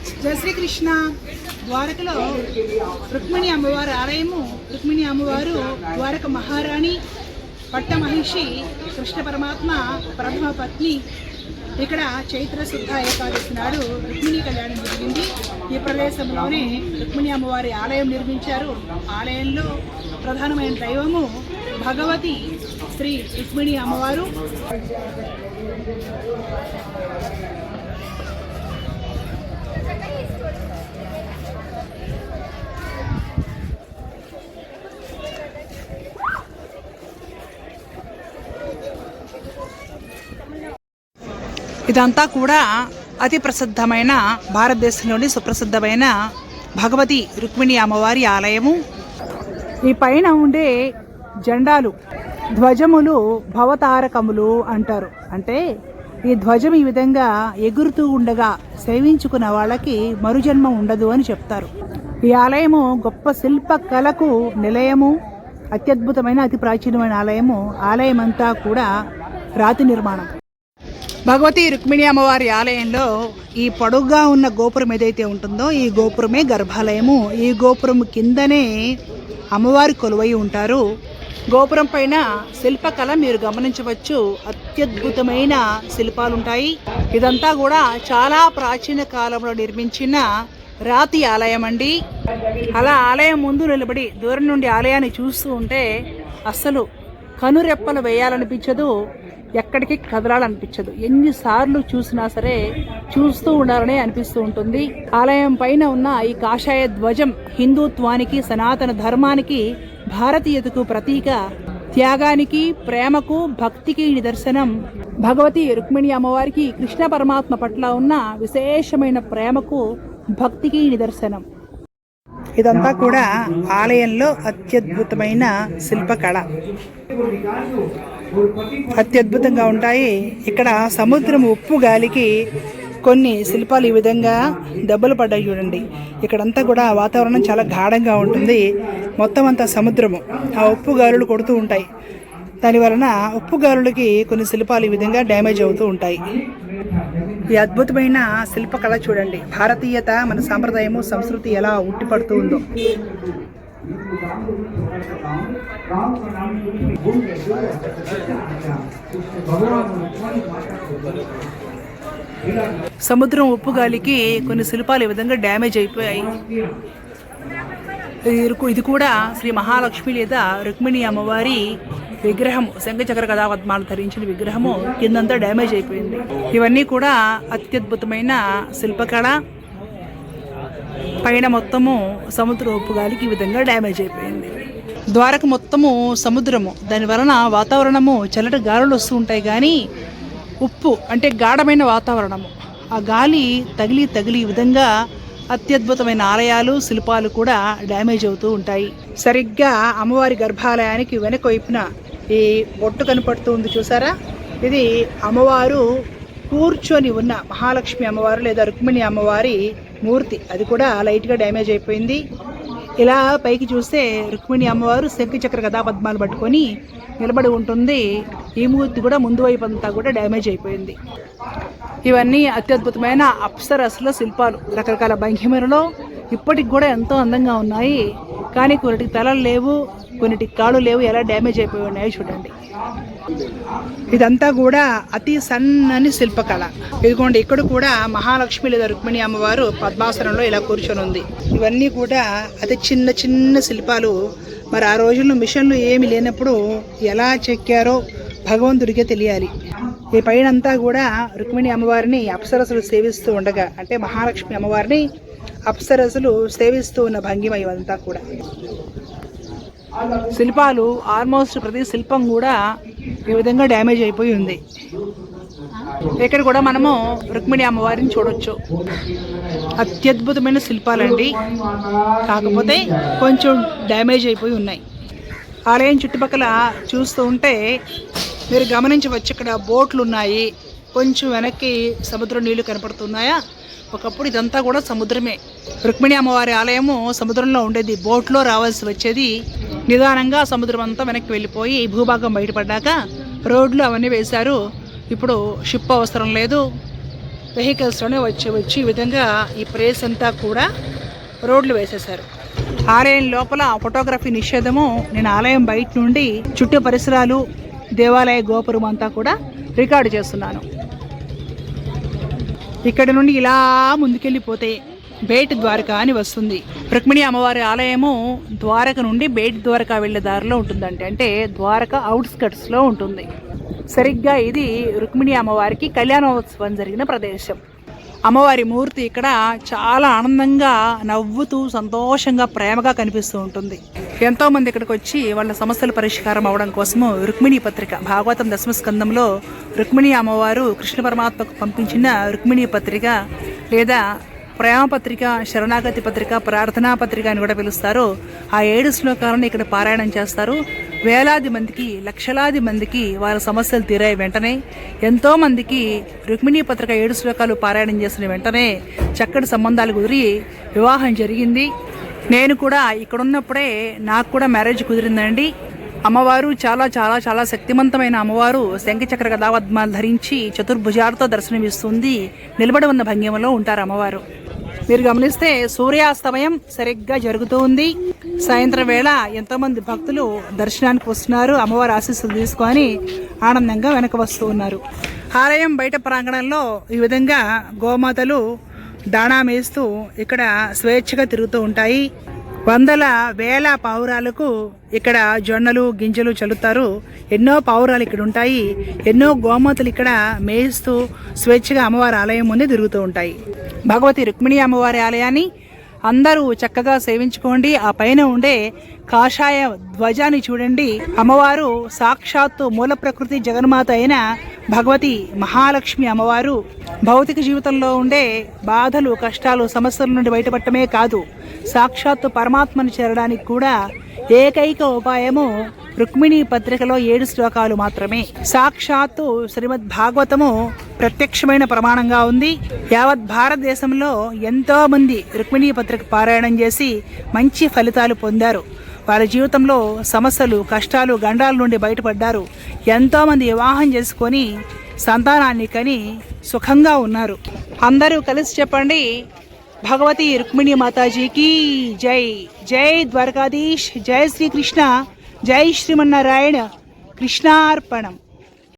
జయ శ్రీకృష్ణ. ద్వారకలో రుక్మిణి అమ్మవారి ఆలయము. రుక్మిణి అమ్మవారు ద్వారక మహారాణి, పట్టమహిషి, కృష్ణ పరమాత్మ ప్రథమ పత్ని. ఇక్కడ చైత్ర శుద్ధ ఏకాదశి నాడు రుక్మిణి కళ్యాణం జరిగింది. ఈ ప్రదేశంలోనే రుక్మిణి అమ్మవారి ఆలయం నిర్మించారు. ఆలయంలో ప్రధానమైన దైవము భగవతి శ్రీ రుక్మిణి అమ్మవారు. ఇదంతా కూడా అతి ప్రసిద్ధమైన, భారతదేశంలోని సుప్రసిద్ధమైన భగవతి రుక్మిణి అమ్మవారి ఆలయము. ఈ పైన ఉండే జెండాలు, ధ్వజములు భవతారకములు అంటారు. అంటే ఈ ధ్వజం ఈ విధంగా ఎగురుతూ ఉండగా సేవించుకున్న వాళ్ళకి మరుజన్మ ఉండదు అని చెప్తారు. ఈ ఆలయము గొప్ప శిల్ప కళకు నిలయము, అత్యద్భుతమైన అతి ప్రాచీనమైన ఆలయము. ఆలయం అంతా కూడా రాతి నిర్మాణం. భగవతి రుక్మిణి అమ్మవారి ఆలయంలో ఈ పొడుగ్గా ఉన్న గోపురం ఏదైతే ఉంటుందో ఈ గోపురమే గర్భాలయము. ఈ గోపురం కిందనే అమ్మవారి కొలువై ఉంటారు. గోపురం పైన శిల్పకళ మీరు గమనించవచ్చు. అత్యద్భుతమైన శిల్పాలు ఉంటాయి. ఇదంతా కూడా చాలా ప్రాచీన కాలంలో నిర్మించిన రాతి ఆలయం అండి. అలా ఆలయం ముందు నిలబడి దూరం నుండి ఆలయాన్ని చూస్తూ ఉంటే అస్సలు కనురెప్పలు వేయాలనిపించదు, ఎక్కడికి కదలాలనిపించదు. ఎన్నిసార్లు చూసినా సరే చూస్తూ ఉండాలనే అనిపిస్తూ ఉంటుంది. ఆలయం పైన ఉన్న ఈ కాషాయ ధ్వజం హిందుత్వానికి, సనాతన ధర్మానికి, భారతీయతకు ప్రతీక. త్యాగానికి, ప్రేమకు, భక్తికి నిదర్శనం. భగవతి రుక్మిణి అమ్మవారికి కృష్ణ పరమాత్మ పట్ల ఉన్న విశేషమైన ప్రేమకు, భక్తికి నిదర్శనం. ఇదంతా కూడా ఆలయంలో అత్యద్భుతమైన శిల్పకళ. అత్యద్భుతంగా ఉంటాయి. ఇక్కడ సముద్రం ఉప్పు గాలికి కొన్ని శిల్పాలు ఈ విధంగా దెబ్బలు పడ్డాయి చూడండి. ఇక్కడంతా కూడా వాతావరణం చాలా గాఢంగా ఉంటుంది. మొత్తం అంతా సముద్రము, ఆ ఉప్పు గాలులు కొడుతూ ఉంటాయి. దాని వలన ఉప్పు గాలులకి కొన్ని శిల్పాలు ఈ విధంగా డ్యామేజ్ అవుతూ ఉంటాయి. ఈ అద్భుతమైన శిల్పకళ చూడండి. భారతీయత, మన సాంప్రదాయము, సంస్కృతి ఎలా ఉట్టిపడుతూ ఉందో. సముద్రం ఉప్పు గాలికి కొన్ని శిల్పాలు ఈ విధంగా డ్యామేజ్ అయిపోయాయి. ఇది కూడా శ్రీ మహాలక్ష్మి లేదా రుక్మిణి అమ్మవారి విగ్రహము. శంఖచక్ర కథాపద్మాలు ధరించిన విగ్రహము కిందంతా డ్యామేజ్ అయిపోయింది. ఇవన్నీ కూడా అత్యద్భుతమైన శిల్పకళ. పైన మొత్తము సముద్ర ఉప్పు గాలికి ఈ విధంగా డ్యామేజ్ అయిపోయింది. ద్వారక మొత్తము సముద్రము, దాని వలన వాతావరణము చల్లటి గాలులు వస్తూ ఉంటాయి. కానీ ఉప్పు అంటే గాఢమైన వాతావరణము, ఆ గాలి తగిలి తగిలి ఈ విధంగా అత్యద్భుతమైన ఆలయాలు, శిల్పాలు కూడా డ్యామేజ్ అవుతూ ఉంటాయి. సరిగ్గా అమ్మవారి గర్భాలయానికి వెనక వైపున ఈ బొట్టు కనపడుతూ ఉంది చూసారా, ఇది అమ్మవారు కూర్చొని ఉన్న మహాలక్ష్మి అమ్మవారు లేదా రుక్మిణి అమ్మవారి మూర్తి. అది కూడా లైట్గా డ్యామేజ్ అయిపోయింది. ఇలా పైకి చూస్తే రుక్మిణి అమ్మవారు శంఖచక్ర కథాపద్మాలు పట్టుకొని నిలబడి ఉంటుంది. ఈ మూర్తి కూడా ముందు వైపు అంతా కూడా డ్యామేజ్ అయిపోయింది. ఇవన్నీ అత్యద్భుతమైన అప్సరస్సుల శిల్పాలు. రకరకాల భంగిమలలో ఇప్పటికి కూడా ఎంతో అందంగా ఉన్నాయి. కానీ కొన్నిటికి తలలు లేవు, కొన్నిటికి కాళ్ళు లేవు. ఎలా డ్యామేజ్ అయిపోయి ఉన్నాయో చూడండి. ఇదంతా కూడా అతి సన్నని శిల్పకళ. ఇదిగోండి, ఇక్కడ కూడా మహాలక్ష్మి లేదా రుక్మిణి అమ్మవారు పద్మాసనంలో ఇలా కూర్చొని ఉంది. ఇవన్నీ కూడా అతి చిన్న చిన్న శిల్పాలు. మరి ఆ రోజుల్లో మిషన్లు ఏమి లేనప్పుడు ఎలా చెక్కారో భగవంతుడికే తెలియాలి. ఈ పైనంతా కూడా రుక్మిణి అమ్మవారిని అప్సరసులు సేవిస్తూ ఉండగా, అంటే మహాలక్ష్మి అమ్మవారిని అప్సరసులు సేవిస్తూ ఉన్న భంగిమ ఇవంతా కూడా. శిల్పాలు ఆల్మోస్ట్ ప్రతి శిల్పం కూడా ఈ విధంగా డ్యామేజ్ అయిపోయి ఉంది. ఇక్కడ కూడా మనము రుక్మిణి అమ్మవారిని చూడొచ్చు. అత్యద్భుతమైన శిల్పాలండి, కాకపోతే కొంచెం డ్యామేజ్ అయిపోయి ఉన్నాయి. ఆలయం చుట్టుపక్కల చూస్తూ ఉంటే మీరు గమనించవచ్చు, ఇక్కడ బోట్లు ఉన్నాయి. కొంచెం వెనక్కి సముద్రం నీళ్లు కనపడుతున్నాయా. ఒకప్పుడు ఇదంతా కూడా సముద్రమే. రుక్మిణి అమ్మవారి ఆలయము సముద్రంలో ఉండేది. బోట్లో రావాల్సి వచ్చేది. నిదానంగా సముద్రం అంతా వెనక్కి వెళ్ళిపోయి భూభాగం బయటపడ్డాక రోడ్లు అవన్నీ వేశారు. ఇప్పుడు షిప్ అవసరం లేదు. వెహికల్స్లోనే వచ్చి ఈ విధంగా ఈ ప్లేస్ అంతా కూడా రోడ్లు వేసేశారు. ఆలయం లోపల ఫోటోగ్రఫీ నిషేధము. నేను ఆలయం బయట నుండి చుట్టూ పరిసరాలు, దేవాలయ గోపురం అంతా కూడా రికార్డు చేస్తున్నాను. ఇక్కడ నుండి ఇలా ముందుకెళ్ళిపోతే బేట్ ద్వారక అని వస్తుంది. రుక్మిణి అమ్మవారి ఆలయము ద్వారక నుండి బేట్ ద్వారక వెళ్ళే దారిలో ఉంటుందంటే, అంటే ద్వారక అవుట్స్కట్స్లో ఉంటుంది. సరిగ్గా ఇది రుక్మిణి అమ్మవారికి కళ్యాణోత్సవం జరిగిన ప్రదేశం. అమ్మవారి మూర్తి ఇక్కడ చాలా ఆనందంగా, నవ్వుతూ, సంతోషంగా, ప్రేమగా కనిపిస్తూ ఉంటుంది. ఎంతోమంది ఇక్కడికి వచ్చి వాళ్ళ సమస్యల పరిష్కారం అవడం కోసము రుక్మిణి పత్రిక, భాగవతం దశమ స్కందంలో రుక్మిణి అమ్మవారు కృష్ణ పరమాత్మకు పంపించిన రుక్మిణి పత్రిక లేదా ప్రేమ పత్రిక, శరణాగతి పత్రిక, ప్రార్థనా పత్రిక అని కూడా పిలుస్తారు. ఆ 7 శ్లోకాలను ఇక్కడ పారాయణం చేస్తారు. వేలాది మందికి, లక్షలాది మందికి వాళ్ళ సమస్యలు తీరాయి. వెంటనే ఎంతోమందికి రుక్మిణీ పత్రిక 7 శ్లోకాలు పారాయణం చేసిన వెంటనే చక్కటి సంబంధాలు కుదిరి వివాహం జరిగింది. నేను కూడా ఇక్కడ ఉన్నప్పుడే నాకు కూడా మ్యారేజ్ కుదిరిందండి. అమ్మవారు చాలా చాలా చాలా శక్తివంతమైన అమ్మవారు. శంఖచక్ర గదాపద్మాలు ధరించి చతుర్భుజాలతో దర్శనమిస్తుంది. నిలబడి ఉన్న భంగిమలో ఉంటారు అమ్మవారు. మీరు గమనిస్తే సూర్యాస్తమయం సరిగ్గా జరుగుతూ ఉంది. సాయంత్రం వేళ ఎంతోమంది భక్తులు దర్శనానికి వస్తున్నారు. అమ్మవారి ఆశీస్సులు తీసుకొని ఆనందంగా వెనక వస్తూ ఉన్నారు. ఆలయం బయట ప్రాంగణంలో ఈ విధంగా గోమాతలు దాణా మేస్తూ ఇక్కడ స్వేచ్ఛగా తిరుగుతూ ఉంటాయి. వందల వేల పావురాలకు ఇక్కడ జొన్నలు, గింజలు చల్లుతారు. ఎన్నో పావురాలు ఇక్కడ ఉంటాయి. ఎన్నో గోమాతలు ఇక్కడ మేయిస్తూ స్వేచ్ఛగా అమ్మవారి ఆలయం ముందే తిరుగుతూ ఉంటాయి. భగవతి రుక్మిణి అమ్మవారి ఆలయాన్ని అందరూ చక్కగా సేవించుకోండి. ఆ పైన ఉండే కాషాయ ధ్వజాన్ని చూడండి. అమ్మవారు సాక్షాత్తు మూల ప్రకృతి జగన్మాత అయిన భగవతి మహాలక్ష్మి అమ్మవారు భౌతిక జీవితంలో ఉండే బాధలు, కష్టాలు, సమస్యల నుండి బయటపడటమే కాదు, సాక్షాత్తు పరమాత్మను చేరడానికి కూడా ఏకైక ఉపాయము రుక్మిణీ పత్రికలో 7 శ్లోకాలు మాత్రమే. సాక్షాత్తు శ్రీమద్ భాగవతము ప్రత్యక్షమైన ప్రమాణంగా ఉంది. యావత్ భారతదేశంలో ఎంతో మంది రుక్మిణీ పత్రిక పారాయణం చేసి మంచి ఫలితాలు పొందారు. వారి జీవితంలో సమస్యలు, కష్టాలు, గండాల నుండి బయటపడ్డారు. ఎంతోమంది వివాహం చేసుకొని సంతానాన్ని కని సుఖంగా ఉన్నారు. అందరూ కలిసి చెప్పండి, భగవతి రుక్మిణి మాతాజీకి జై. జై ద్వారకాధీష్, జై శ్రీకృష్ణ, జై శ్రీమన్నారాయణ, కృష్ణార్పణం.